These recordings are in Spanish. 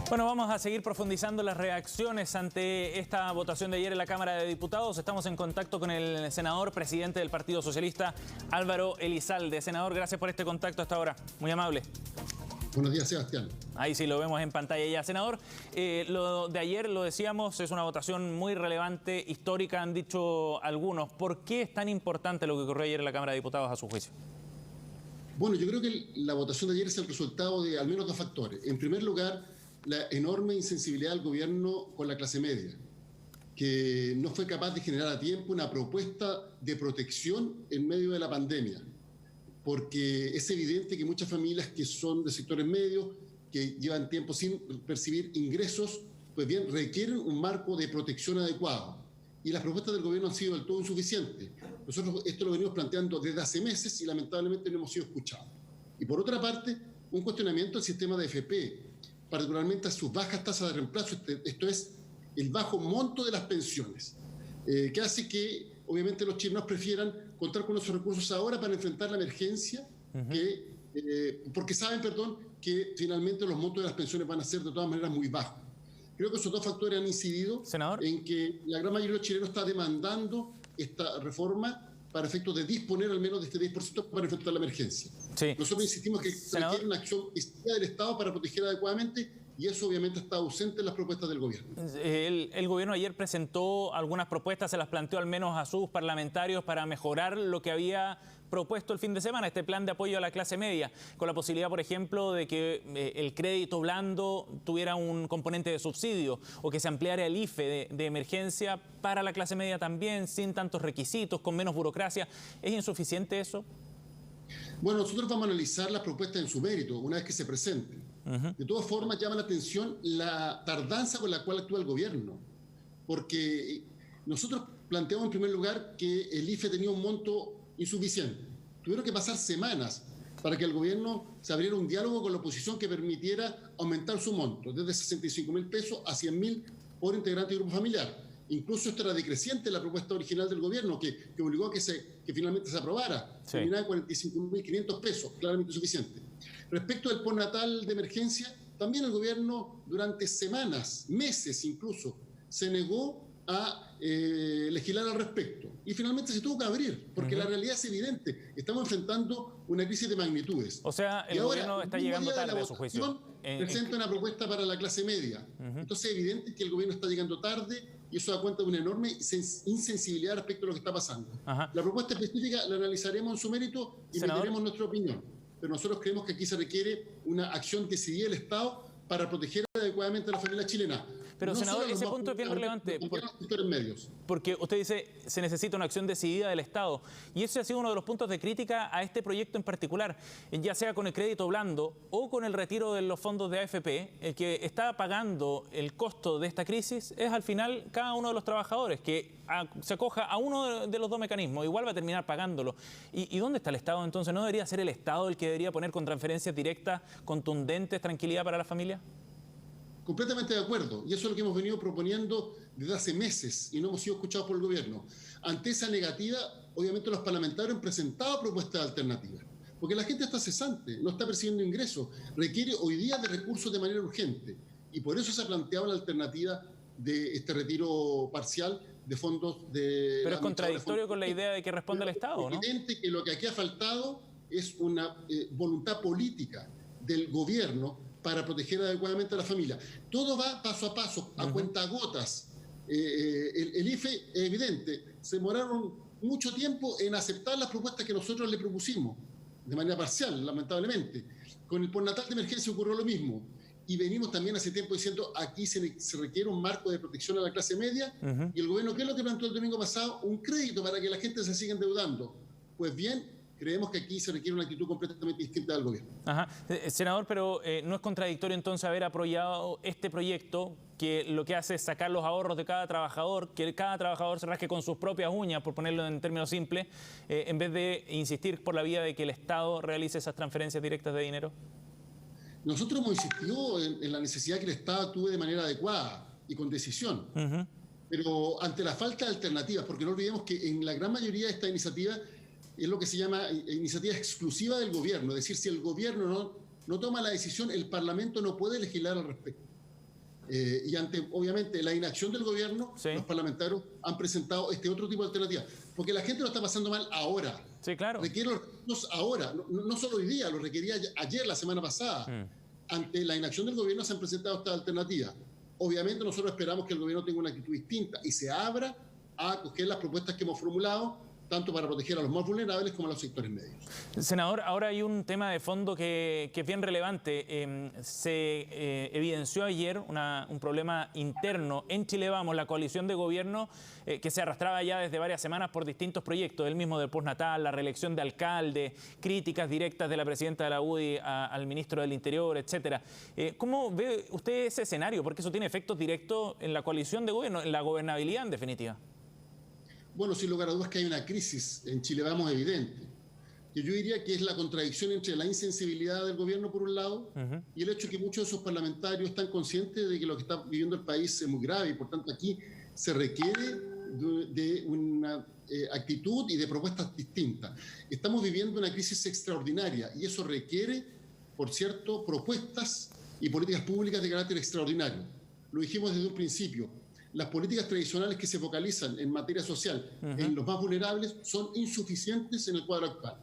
Bueno, vamos a seguir profundizando las reacciones ante esta votación de ayer en la Cámara de Diputados. Estamos en contacto con el senador, presidente del Partido Socialista, Álvaro Elizalde. Senador, gracias por este contacto hasta ahora. Muy amable. Buenos días, Sebastián. Ahí sí lo vemos en pantalla ya. Senador, lo de ayer, lo decíamos, es una votación muy relevante, histórica, han dicho algunos. ¿Por qué es tan importante lo que ocurrió ayer en la Cámara de Diputados a su juicio? Bueno, yo creo que la votación de ayer es el resultado de al menos dos factores. En primer lugar, la enorme insensibilidad del gobierno con la clase media, que no fue capaz de generar a tiempo una propuesta de protección en medio de la pandemia, porque es evidente que muchas familias que son de sectores medios, que llevan tiempo sin percibir ingresos, pues bien, requieren un marco de protección adecuado. Y las propuestas del gobierno han sido del todo insuficientes. Nosotros esto lo venimos planteando desde hace meses y lamentablemente no hemos sido escuchados. Y por otra parte, un cuestionamiento al sistema de AFP, particularmente a sus bajas tasas de reemplazo, esto es, el bajo monto de las pensiones, que hace que obviamente los chilenos prefieran contar con esos recursos ahora para enfrentar la emergencia, porque saben, que finalmente los montos de las pensiones van a ser de todas maneras muy bajos. Creo que esos dos factores han incidido, senador, en que la gran mayoría de los chilenos está demandando esta reforma para efectos de disponer al menos de este 10% para enfrentar la emergencia. Sí. Nosotros insistimos que se requiere una acción del Estado para proteger adecuadamente, y eso obviamente está ausente en las propuestas del gobierno. El gobierno ayer presentó algunas propuestas, se las planteó al menos a sus parlamentarios para mejorar lo que había propuesto el fin de semana, este plan de apoyo a la clase media, con la posibilidad, por ejemplo, de que el crédito blando tuviera un componente de subsidio o que se ampliara el IFE de emergencia para la clase media también, sin tantos requisitos, con menos burocracia. ¿Es insuficiente eso? Bueno, nosotros vamos a analizar las propuestas en su mérito una vez que se presenten. De todas formas, llama la atención la tardanza con la cual actúa el gobierno, porque nosotros planteamos en primer lugar que el IFE tenía un monto insuficiente. Tuvieron que pasar semanas para que el gobierno se abriera un diálogo con la oposición que permitiera aumentar su monto, desde 65.000 pesos a 100.000 por integrante de grupo familiar. Incluso esto era decreciente la propuesta original del gobierno, que obligó a que finalmente se aprobara. Sí. Terminaba en 45.500 pesos, claramente insuficiente. Respecto del postnatal de emergencia, también el gobierno durante semanas, meses incluso, se negó a legislar al respecto. Y finalmente se tuvo que abrir, porque la realidad es evidente. Estamos enfrentando una crisis de magnitudes. O sea, el gobierno está llegando tarde a su juicio. Presenta una propuesta para la clase media. Entonces es evidente que el gobierno está llegando tarde y eso da cuenta de una enorme insensibilidad respecto a lo que está pasando. La propuesta específica la analizaremos en su mérito y emitiremos nuestra opinión. Pero nosotros creemos que aquí se requiere una acción decidida del Estado para proteger adecuadamente a la familia chilena. Pero, no, senador, ese punto es bien relevante, porque usted dice se necesita una acción decidida del Estado, y ese ha sido uno de los puntos de crítica a este proyecto en particular, ya sea con el crédito blando o con el retiro de los fondos de AFP. El que está pagando el costo de esta crisis es al final cada uno de los trabajadores que se acoja a uno de los dos mecanismos, igual va a terminar pagándolo. ¿Y dónde está el Estado entonces? ¿No debería ser el Estado el que debería poner con transferencias directas contundentes tranquilidad para la familia? Completamente de acuerdo, y eso es lo que hemos venido proponiendo desde hace meses y no hemos sido escuchados por el gobierno. Ante esa negativa, obviamente los parlamentarios han presentado propuestas alternativas, porque la gente está cesante, no está percibiendo ingresos, requiere hoy día de recursos de manera urgente, y por eso se ha planteado la alternativa de este retiro parcial de fondos de... Pero es contradictorio con la idea de que responde el Estado, ¿no? Es evidente que lo que aquí ha faltado es una voluntad política del gobierno para proteger adecuadamente a la familia. Todo va paso a paso, a cuentagotas. El IFE es evidente, se demoraron mucho tiempo en aceptar las propuestas que nosotros le propusimos, de manera parcial, lamentablemente. Con el postnatal de emergencia ocurrió lo mismo. Y venimos también hace tiempo diciendo aquí se requiere un marco de protección a la clase media, y el gobierno, ¿qué es lo que planteó el domingo pasado? Un crédito para que la gente se siga endeudando. Pues bien, creemos que aquí se requiere una actitud completamente distinta del gobierno. Senador, pero ¿no es contradictorio entonces haber apoyado este proyecto que lo que hace es sacar los ahorros de cada trabajador, que cada trabajador se rasque con sus propias uñas, por ponerlo en términos simples, en vez de insistir por la vía de que el Estado realice esas transferencias directas de dinero? Nosotros hemos insistido en la necesidad que el Estado actúe de manera adecuada y con decisión. Pero ante la falta de alternativas, porque no olvidemos que en la gran mayoría de esta iniciativa es lo que se llama iniciativa exclusiva del gobierno. Es decir, si el gobierno no toma la decisión, el Parlamento no puede legislar al respecto. Y ante, obviamente, la inacción del gobierno, los parlamentarios han presentado este otro tipo de alternativa. Porque la gente lo está pasando mal ahora. Sí, claro. Requiere los recursos ahora, no solo hoy día, lo requería ayer, la semana pasada. Ante la inacción del gobierno se han presentado estas alternativas. Obviamente nosotros esperamos que el gobierno tenga una actitud distinta y se abra a acoger las propuestas que hemos formulado, tanto para proteger a los más vulnerables como a los sectores medios. Senador, ahora hay un tema de fondo que es bien relevante. Se evidenció ayer un problema interno en Chile Vamos, la coalición de gobierno que se arrastraba ya desde varias semanas por distintos proyectos, el mismo del postnatal, la reelección de alcalde, críticas directas de la presidenta de la UDI al ministro del Interior, etcétera. ¿Cómo ve usted ese escenario? Porque eso tiene efectos directos en la coalición de gobierno, en la gobernabilidad en definitiva. Bueno, sin lugar a dudas que hay una crisis en Chile Vamos evidente, que yo diría que es la contradicción entre la insensibilidad del gobierno por un lado y el hecho de que muchos de esos parlamentarios están conscientes de que lo que está viviendo el país es muy grave y por tanto aquí se requiere de una actitud y de propuestas distintas. Estamos viviendo una crisis extraordinaria y eso requiere, por cierto, propuestas y políticas públicas de carácter extraordinario. Lo dijimos desde un principio. Las políticas tradicionales que se focalizan en materia social en los más vulnerables son insuficientes en el cuadro actual,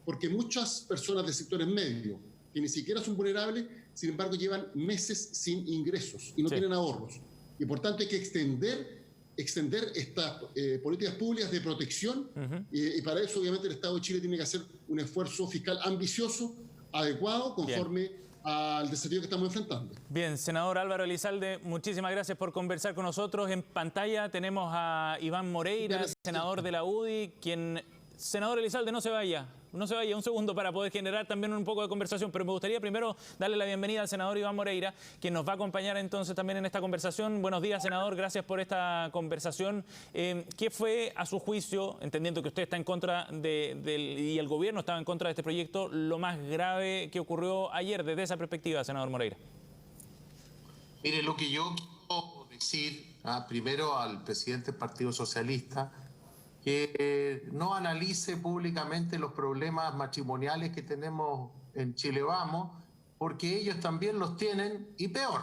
porque muchas personas de sectores medios que ni siquiera son vulnerables, sin embargo llevan meses sin ingresos y no tienen ahorros. Y por tanto hay que extender estas políticas públicas de protección y para eso obviamente el Estado de Chile tiene que hacer un esfuerzo fiscal ambicioso, adecuado, conforme al desafío que estamos enfrentando. Bien, senador Álvaro Elizalde, muchísimas gracias por conversar con nosotros. En pantalla tenemos a Iván Moreira, senador de la UDI, quien... Senador Elizalde, no se vaya un segundo para poder generar también un poco de conversación, pero me gustaría primero darle la bienvenida al senador Iván Moreira, quien nos va a acompañar entonces también en esta conversación. Buenos días, senador, gracias por esta conversación. ¿Qué fue, a su juicio, entendiendo que usted está en contra y el gobierno estaba en contra de este proyecto, lo más grave que ocurrió ayer desde esa perspectiva, senador Moreira? Mire, lo que yo quiero decir primero al presidente del Partido Socialista, que no analice públicamente los problemas matrimoniales que tenemos en Chile Vamos, porque ellos también los tienen y peor.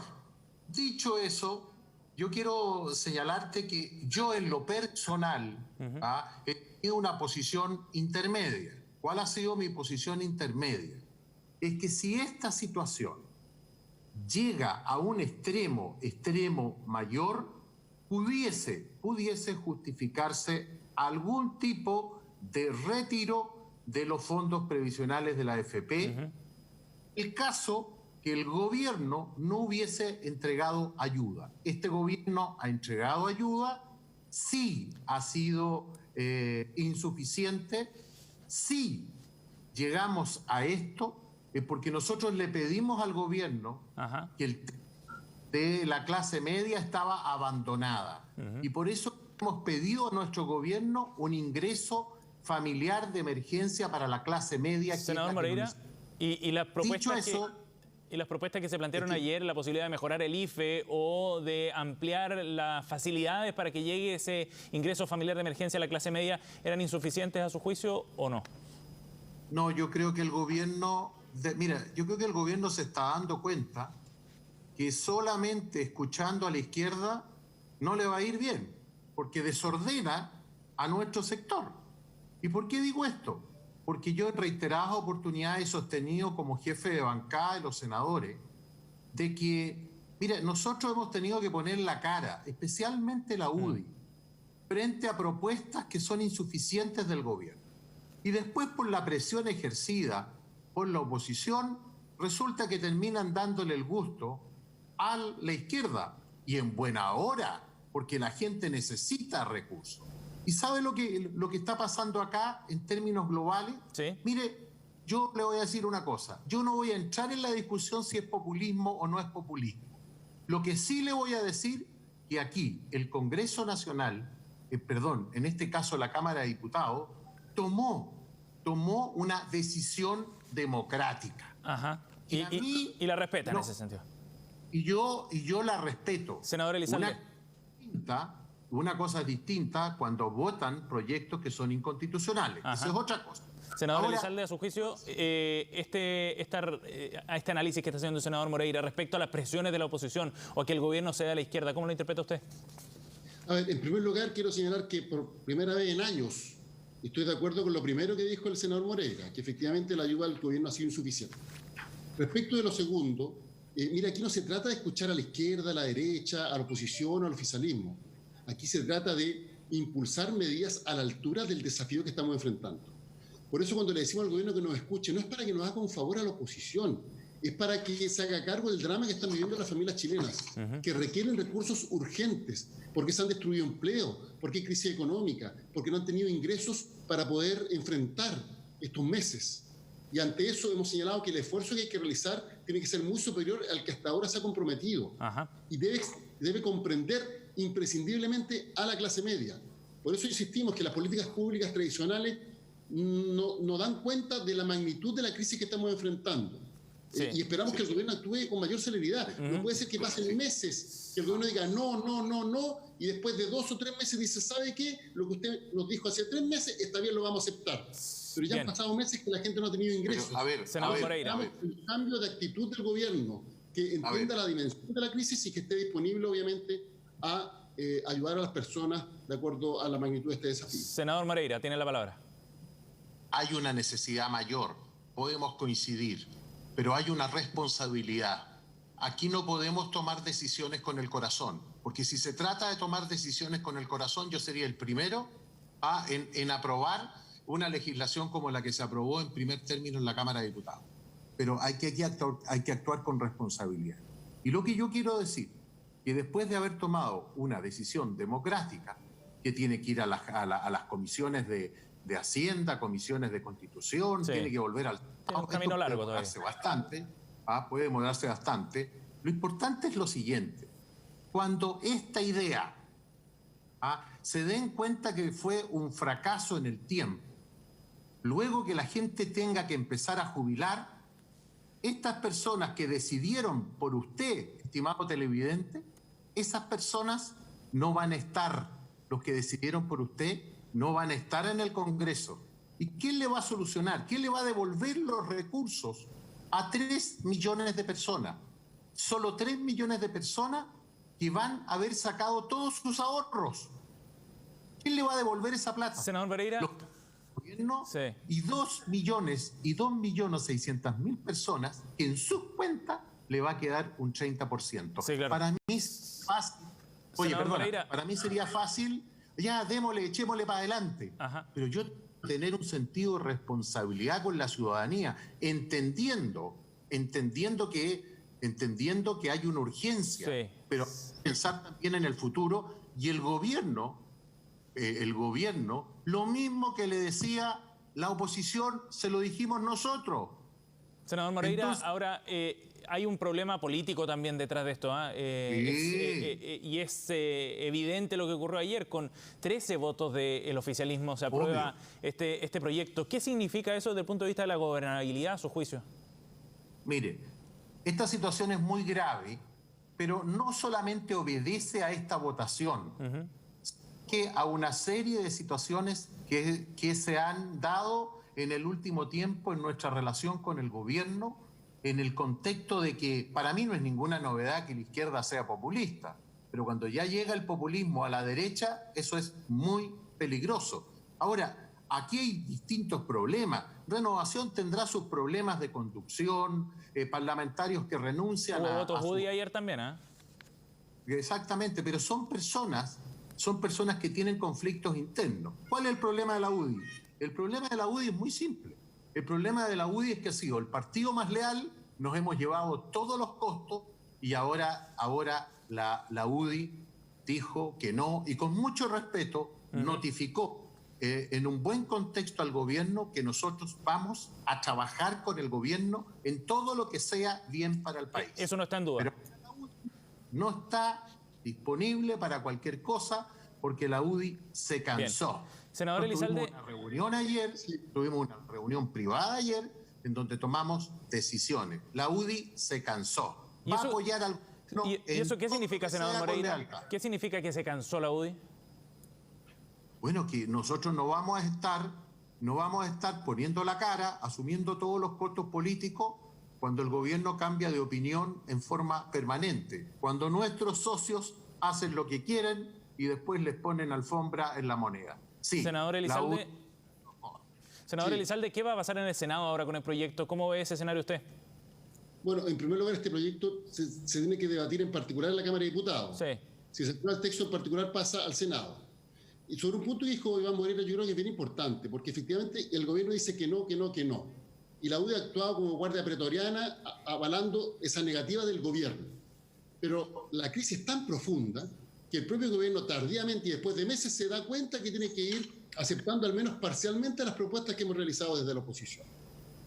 Dicho eso, yo quiero señalarte que yo en lo personal he tenido una posición intermedia. ¿Cuál ha sido mi posición intermedia? Es que si esta situación llega a un extremo mayor, pudiese justificarse algún tipo de retiro de los fondos previsionales de la AFP, el caso que el gobierno no hubiese entregado ayuda. Este gobierno ha entregado ayuda, sí ha sido insuficiente, sí llegamos a esto, porque nosotros le pedimos al gobierno que el de la clase media estaba abandonada. Y por eso hemos pedido a nuestro gobierno un ingreso familiar de emergencia para la clase media. Senador Moreira, y las propuestas que se plantearon ayer, la posibilidad de mejorar el IFE o de ampliar las facilidades para que llegue ese ingreso familiar de emergencia a la clase media, ¿eran insuficientes a su juicio o no? No, yo creo que el gobierno, yo creo que el gobierno se está dando cuenta que solamente escuchando a la izquierda no le va a ir bien, porque desordena a nuestro sector. ¿Y por qué digo esto? Porque yo en reiteradas oportunidades he sostenido como jefe de bancada de los senadores de que, mira, nosotros hemos tenido que poner la cara, especialmente la UDI, frente a propuestas que son insuficientes del gobierno. Y después por la presión ejercida por la oposición, resulta que terminan dándole el gusto a la izquierda, y en buena hora, porque la gente necesita recursos. ¿Y sabe lo que está pasando acá en términos globales? Sí. Mire, yo le voy a decir una cosa. Yo no voy a entrar en la discusión si es populismo o no es populismo. Lo que sí le voy a decir que aquí el Congreso Nacional, en este caso la Cámara de Diputados, tomó una decisión democrática. Y la respeta en ese sentido. Y yo la respeto. Senador Elizalde. Una cosa distinta cuando votan proyectos que son inconstitucionales. Esa es otra cosa. Senador Elizalde, a su juicio, a este análisis que está haciendo el senador Moreira respecto a las presiones de la oposición o a que el gobierno ceda a la izquierda, ¿cómo lo interpreta usted? A ver, en primer lugar, quiero señalar que por primera vez en años estoy de acuerdo con lo primero que dijo el senador Moreira, que efectivamente la ayuda del gobierno ha sido insuficiente. Respecto de lo segundo, mira, aquí no se trata de escuchar a la izquierda, a la derecha, a la oposición o al oficialismo. Aquí se trata de impulsar medidas a la altura del desafío que estamos enfrentando. Por eso cuando le decimos al gobierno que nos escuche, no es para que nos haga un favor a la oposición, es para que se haga cargo del drama que están viviendo las familias chilenas, que requieren recursos urgentes, porque se han destruido empleos, porque hay crisis económica, porque no han tenido ingresos para poder enfrentar estos meses. Y ante eso hemos señalado que el esfuerzo que hay que realizar tiene que ser muy superior al que hasta ahora se ha comprometido. Y debe comprender imprescindiblemente a la clase media. Por eso insistimos que las políticas públicas tradicionales no dan cuenta de la magnitud de la crisis que estamos enfrentando. Sí, y esperamos que el gobierno actúe con mayor celeridad. No puede ser que pasen meses, que el gobierno diga no, y después de 2 o 3 meses dice, ¿sabe qué? Lo que usted nos dijo hace 3 meses, está bien, lo vamos a aceptar. Pero ya han pasado meses que la gente no ha tenido ingresos. Senador Moreira. Un cambio de actitud del gobierno, que entienda la dimensión de la crisis y que esté disponible, obviamente, a ayudar a las personas de acuerdo a la magnitud de este desafío. Senador Moreira, tiene la palabra. Hay una necesidad mayor, podemos coincidir, pero hay una responsabilidad. Aquí no podemos tomar decisiones con el corazón, porque si se trata de tomar decisiones con el corazón, yo sería el primero en aprobar una legislación como la que se aprobó en primer término en la Cámara de Diputados. Pero hay que actuar con responsabilidad. Y lo que yo quiero decir, que después de haber tomado una decisión democrática, que tiene que ir a las comisiones de Hacienda, comisiones de Constitución, tiene que volver al... Tiene un camino largo todavía. Puede demorarse bastante. Lo importante es lo siguiente. Cuando esta idea se den cuenta que fue un fracaso en el tiempo, luego que la gente tenga que empezar a jubilar, estas personas que decidieron por usted, estimado televidente, esas personas no van a estar, los que decidieron por usted, no van a estar en el Congreso. ¿Y quién le va a solucionar? ¿Quién le va a devolver los recursos a 3 millones de personas? Solo 3 millones de personas que van a haber sacado todos sus ahorros. ¿Quién le va a devolver esa plata? Senador Pereira. Los gobiernos y 2.600.000 personas que en sus cuentas le va a quedar un 30%. Sí, claro. Para mí es fácil. Oye, perdona, para mí sería fácil, ya démosle, echémosle para adelante. Pero yo tener un sentido de responsabilidad con la ciudadanía, entendiendo que hay una urgencia, pero pensar también en el futuro. Y el gobierno, lo mismo que le decía la oposición, se lo dijimos nosotros. Senador Moreira, entonces, ahora hay un problema político también detrás de esto. Y es evidente lo que ocurrió ayer. Con 13 votos del oficialismo se aprueba este proyecto. ¿Qué significa eso desde el punto de vista de la gobernabilidad, a su juicio? Mire, esta situación es muy grave, pero no solamente obedece a esta votación, que a una serie de situaciones que se han dado en el último tiempo en nuestra relación con el gobierno, en el contexto de que para mí no es ninguna novedad que la izquierda sea populista, pero cuando ya llega el populismo a la derecha, eso es muy peligroso. Ahora, aquí hay distintos problemas. Renovación tendrá sus problemas de conducción, parlamentarios que renuncian a... Hubo votos UDI ayer también, ¿eh? Exactamente, pero son personas que tienen conflictos internos. ¿Cuál es el problema de la UDI? El problema de la UDI es muy simple. El problema de la UDI es que ha sido el partido más leal, nos hemos llevado todos los costos y ahora la UDI dijo que no y con mucho respeto notificó en un buen contexto al gobierno que nosotros vamos a trabajar con el gobierno en todo lo que sea bien para el país. Eso no está en duda. Pero la UDI no está disponible para cualquier cosa porque la UDI se cansó. Bien. Senador Elizalde... Tuvimos una reunión privada ayer en donde tomamos decisiones. La UDI se cansó. ¿Y eso, apoyar al... ¿Y eso qué significa, senador Moreira? ¿Qué significa que se cansó la UDI? Bueno, que nosotros no vamos a estar no vamos a estar poniendo la cara, asumiendo todos los costos políticos cuando el gobierno cambia de opinión en forma permanente, cuando nuestros socios hacen lo que quieren y después les ponen alfombra en la moneda. Sí, senador Elizalde, Elizalde, ¿qué va a pasar en el Senado ahora con el proyecto? ¿Cómo ve ese escenario usted? Bueno, en primer lugar, este proyecto se tiene que debatir en particular en la Cámara de Diputados. Sí. Si se aprueba el texto en particular, pasa al Senado. Y sobre un punto que dijo Iván Moreira, yo creo que es bien importante, porque efectivamente el gobierno dice que no, que no, que no. Y la UDI ha actuado como guardia pretoriana, avalando esa negativa del gobierno. Pero la crisis es tan profunda que el propio gobierno tardíamente y después de meses se da cuenta que tiene que ir aceptando al menos parcialmente las propuestas que hemos realizado desde la oposición.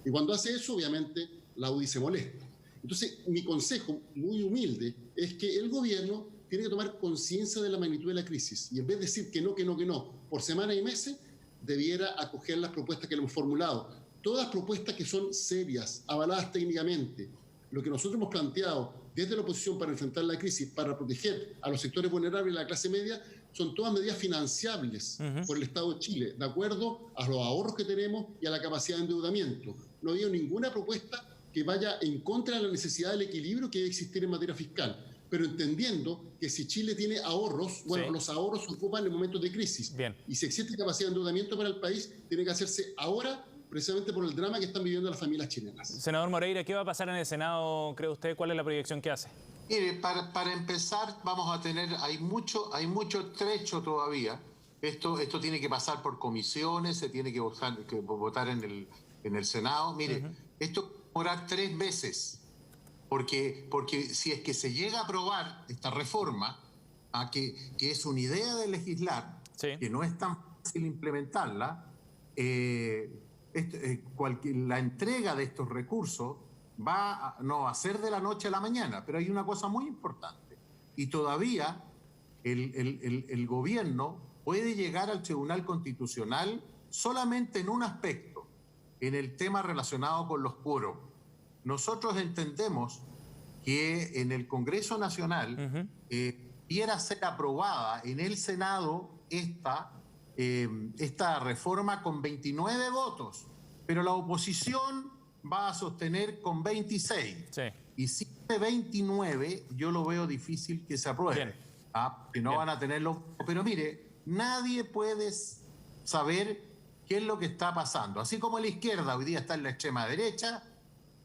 Y cuando hace eso, obviamente, la UDI se molesta. Entonces, mi consejo, muy humilde, es que el gobierno tiene que tomar conciencia de la magnitud de la crisis y en vez de decir que no, que no, que no, por semanas y meses, debiera acoger las propuestas que le hemos formulado. Todas propuestas que son serias, avaladas técnicamente. Lo que nosotros hemos planteado desde la oposición para enfrentar la crisis, para proteger a los sectores vulnerables y a la clase media, son todas medidas financiables por el Estado de Chile, de acuerdo a los ahorros que tenemos y a la capacidad de endeudamiento. No había ninguna propuesta que vaya en contra de la necesidad del equilibrio que debe existir en materia fiscal, pero entendiendo que si Chile tiene ahorros, bueno, sí, los ahorros se ocupan en momentos de crisis. Bien. Y si existe capacidad de endeudamiento para el país, tiene que hacerse ahora, precisamente por el drama que están viviendo las familias chilenas. Senador Moreira, ¿qué va a pasar en el Senado, cree usted? ¿Cuál es la proyección que hace? Mire, para empezar, vamos a tener, hay mucho trecho todavía. Esto tiene que pasar por comisiones, se tiene que votar en el Senado. Mire, esto va a demorar 3 meses. Porque si es que se llega a aprobar esta reforma, que es una idea de legislar, sí, que no es tan fácil implementarla, la entrega de estos recursos no va a ser de la noche a la mañana, pero hay una cosa muy importante. Y todavía el gobierno puede llegar al Tribunal Constitucional solamente en un aspecto, en el tema relacionado con los quórum. Nosotros entendemos que en el Congreso Nacional debiera ser aprobada en el Senado esta reforma con 29 votos, pero la oposición va a sostener con 26. Sí. Y si de 29 yo lo veo difícil que se apruebe. Que no van a tenerlo. Pero mire, nadie puede saber qué es lo que está pasando. Así como la izquierda hoy día está en la extrema derecha,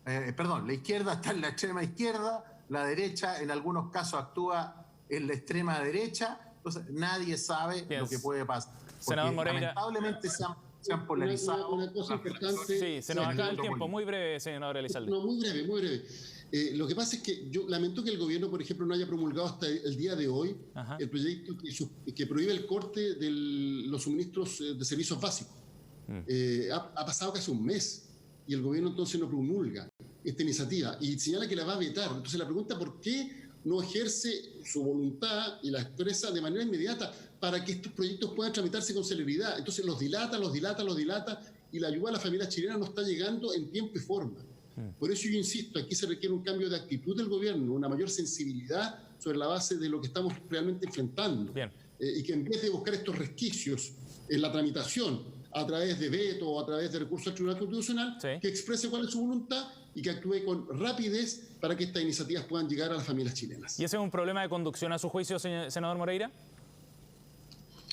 la izquierda está en la extrema izquierda, la derecha en algunos casos actúa en la extrema derecha, entonces nadie sabe lo que puede pasar. Senador Moreira, lamentablemente se han polarizado. Una cosa importante. Sí, se nos acaba el tiempo. Muy breve, senador Elizalde. No, muy breve, muy breve. Lo que pasa es que yo lamento que el gobierno, por ejemplo, no haya promulgado hasta el día de hoy el proyecto que prohíbe el corte de los suministros de servicios básicos. Ha pasado casi un mes y el gobierno entonces no promulga esta iniciativa y señala que la va a vetar. Entonces la pregunta, ¿por qué no ejerce su voluntad y la expresa de manera inmediata para que estos proyectos puedan tramitarse con celeridad? Entonces los dilata y la ayuda a las familias chilenas no está llegando en tiempo y forma. Por eso yo insisto, aquí se requiere un cambio de actitud del gobierno, una mayor sensibilidad sobre la base de lo que estamos realmente enfrentando. Y que en vez de buscar estos resquicios en la tramitación a través de veto o a través de recursos al Tribunal Constitucional, que exprese cuál es su voluntad y que actúe con rapidez para que estas iniciativas puedan llegar a las familias chilenas. ¿Y ese es un problema de conducción a su juicio, senador Moreira?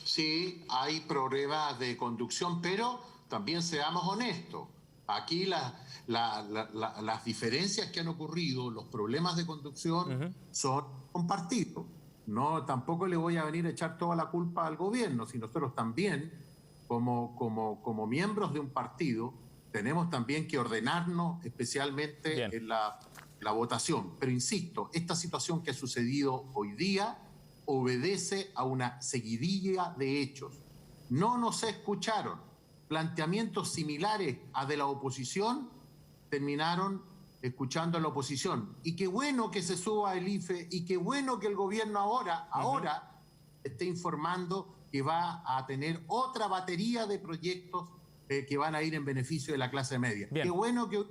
Sí, hay problemas de conducción, pero también seamos honestos. Aquí las diferencias que han ocurrido, los problemas de conducción son compartidos. No, tampoco le voy a venir a echar toda la culpa al gobierno, si nosotros también, como miembros de un partido, tenemos también que ordenarnos especialmente en la votación. Pero insisto, esta situación que ha sucedido hoy día obedece a una seguidilla de hechos. No nos escucharon. Planteamientos similares a de la oposición terminaron escuchando a la oposición. Y qué bueno que se suba el IFE y qué bueno que el gobierno ahora esté informando que va a tener otra batería de proyectos que van a ir en beneficio de la clase media. Qué bueno que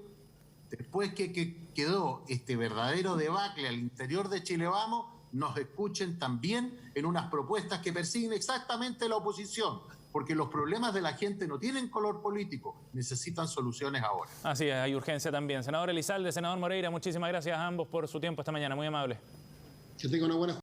después que quedó este verdadero debacle al interior de Chile Vamos, nos escuchen también en unas propuestas que persiguen exactamente la oposición. porque los problemas de la gente no tienen color político, necesitan soluciones ahora. Así es, hay urgencia también. Senador Elizalde, senador Moreira, muchísimas gracias a ambos por su tiempo esta mañana, muy amable. Que tenga una buena